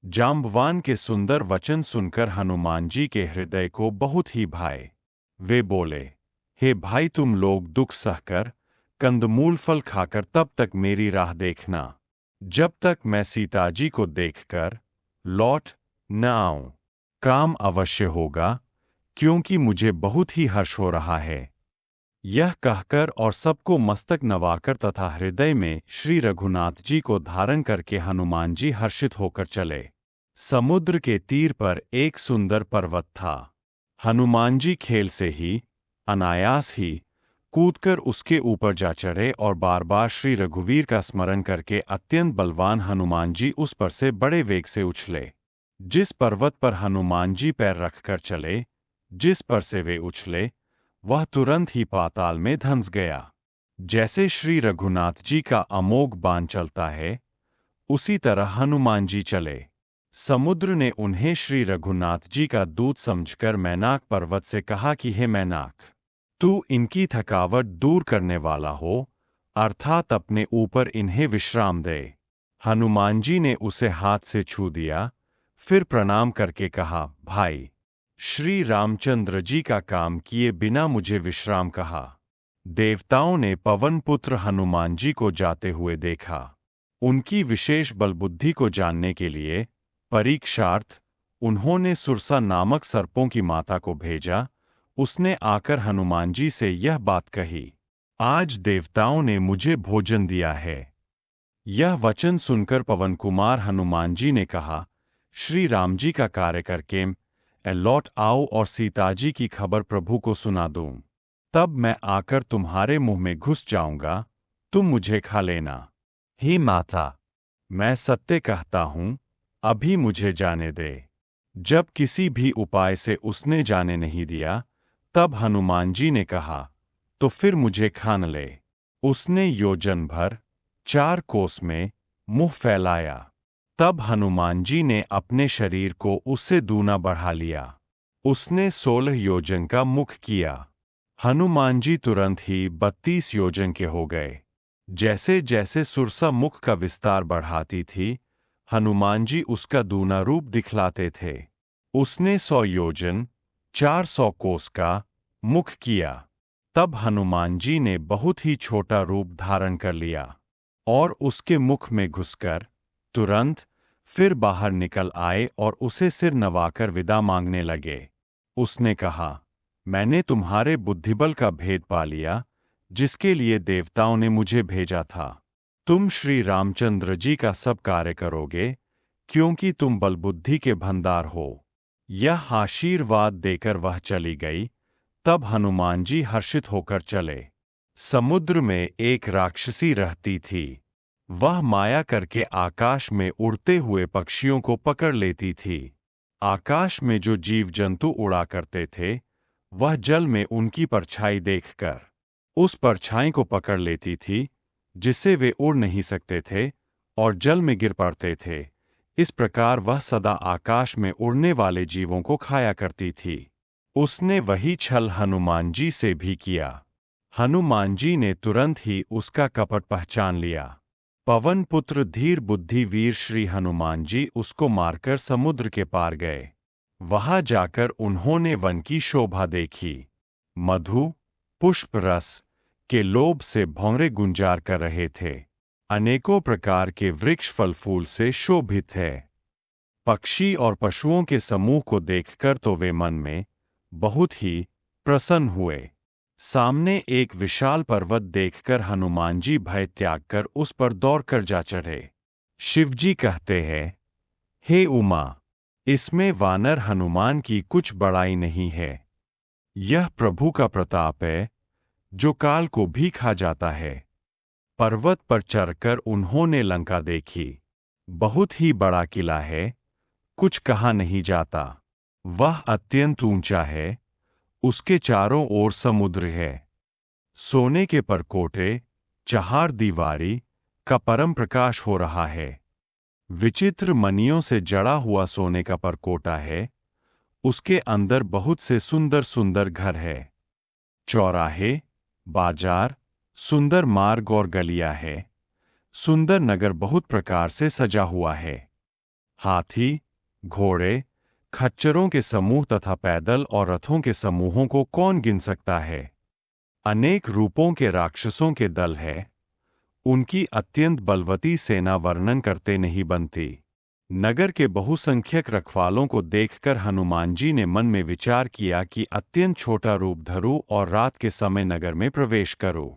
जाम्बवान के सुंदर वचन सुनकर हनुमान जी के हृदय को बहुत ही भाए। वे बोले, हे भाई, तुम लोग दुख सहकर कंदमूल फल खाकर तब तक मेरी राह देखना, जब तक मैं सीता जी को देखकर लौट न आऊं। काम अवश्य होगा, क्योंकि मुझे बहुत ही हर्ष हो रहा है। यह कहकर और सबको मस्तक नवाकर तथा हृदय में श्री रघुनाथ जी को धारण करके हनुमान जी हर्षित होकर चले। समुद्र के तीर पर एक सुंदर पर्वत था। हनुमान जी खेल से ही, अनायास ही कूदकर उसके ऊपर जा चढ़े और बार बार श्री रघुवीर का स्मरण करके अत्यंत बलवान हनुमान जी उस पर से बड़े वेग से उछले। जिस पर्वत पर हनुमान जी पैर रखकर चले, जिस पर से वे उछले, वह तुरंत ही पाताल में धंस गया। जैसे श्री रघुनाथ जी का अमोघ बाण चलता है, उसी तरह हनुमान जी चले। समुद्र ने उन्हें श्री रघुनाथ जी का दूत समझकर मैनाक पर्वत से कहा कि हे मैनाक, तू इनकी थकावट दूर करने वाला हो, अर्थात अपने ऊपर इन्हें विश्राम दे। हनुमान जी ने उसे हाथ से छू दिया, फिर प्रणाम करके कहा, भाई, श्री रामचंद्र जी का काम किए बिना मुझे विश्राम कहा। देवताओं ने पवन पुत्र हनुमान जी को जाते हुए देखा। उनकी विशेष बलबुद्धि को जानने के लिए परीक्षार्थ उन्होंने सुरसा नामक सर्पों की माता को भेजा। उसने आकर हनुमान जी से यह बात कही, आज देवताओं ने मुझे भोजन दिया है। यह वचन सुनकर पवन कुमार हनुमान जी ने कहा, श्री राम जी का कार्य करके लौट आओ और सीता जी की खबर प्रभु को सुना दूं। तब मैं आकर तुम्हारे मुंह में घुस जाऊंगा, तुम मुझे खा लेना। हे माता, मैं सत्य कहता हूं, अभी मुझे जाने दे। जब किसी भी उपाय से उसने जाने नहीं दिया, तब हनुमान जी ने कहा, तो फिर मुझे खान ले। उसने योजन भर 4 कोस में मुंह फैलाया। तब हनुमान जी ने अपने शरीर को उससे दूना बढ़ा लिया। उसने 16 योजन का मुख किया। हनुमान जी तुरंत ही 32 योजन के हो गए। जैसे जैसे सुरसा मुख का विस्तार बढ़ाती थी, हनुमान जी उसका दूना रूप दिखलाते थे। उसने 100 योजन 400 कोस का मुख किया। तब हनुमान जी ने बहुत ही छोटा रूप धारण कर लिया और उसके मुख में घुसकर तुरंत फिर बाहर निकल आए और उसे सिर नवाकर विदा मांगने लगे। उसने कहा, मैंने तुम्हारे बुद्धिबल का भेद पा लिया, जिसके लिए देवताओं ने मुझे भेजा था। तुम श्री रामचंद्र जी का सब कार्य करोगे, क्योंकि तुम बलबुद्धि के भंडार हो। यह आशीर्वाद देकर वह चली गई। तब हनुमान जी हर्षित होकर चले। समुद्र में एक राक्षसी रहती थी। वह माया करके आकाश में उड़ते हुए पक्षियों को पकड़ लेती थी। आकाश में जो जीव जंतु उड़ा करते थे, वह जल में उनकी परछाई देखकर उस परछाई को पकड़ लेती थी, जिससे वे उड़ नहीं सकते थे और जल में गिर पड़ते थे। इस प्रकार वह सदा आकाश में उड़ने वाले जीवों को खाया करती थी। उसने वही छल हनुमान जी से भी किया। हनुमान जी ने तुरंत ही उसका कपट पहचान लिया। पवन पुत्र धीर बुद्धि वीर श्री हनुमान जी उसको मारकर समुद्र के पार गए। वहां जाकर उन्होंने वन की शोभा देखी। मधु, पुष्प रस के लोभ से भौंरे गुंजार कर रहे थे। अनेकों प्रकार के वृक्ष फल फूल से शोभित है। पक्षी और पशुओं के समूह को देखकर तो वे मन में बहुत ही प्रसन्न हुए। सामने एक विशाल पर्वत देखकर हनुमान जी भय त्याग कर उस पर दौड़कर जा चढ़े। शिवजी कहते हैं, हे उमा, इसमें वानर हनुमान की कुछ बड़ाई नहीं है। यह प्रभु का प्रताप है, जो काल को भी खा जाता है। पर्वत पर चढ़कर उन्होंने लंका देखी। बहुत ही बड़ा किला है, कुछ कहा नहीं जाता। वह अत्यंत ऊंचा है, उसके चारों ओर समुद्र है। सोने के परकोटे, चहार दीवारी का परम प्रकाश हो रहा है। विचित्र मणियों से जड़ा हुआ सोने का परकोटा है। उसके अंदर बहुत से सुंदर सुंदर घर है। चौराहे, बाजार, सुंदर मार्ग और गलियां है। सुंदर नगर बहुत प्रकार से सजा हुआ है। हाथी, घोड़े, खच्चरों के समूह तथा पैदल और रथों के समूहों को कौन गिन सकता है? अनेक रूपों के राक्षसों के दल है, उनकी अत्यंत बलवती सेना वर्णन करते नहीं बनती। नगर के बहुसंख्यक रखवालों को देखकर हनुमान जी ने मन में विचार किया कि अत्यंत छोटा रूप धरूं और रात के समय नगर में प्रवेश करूं।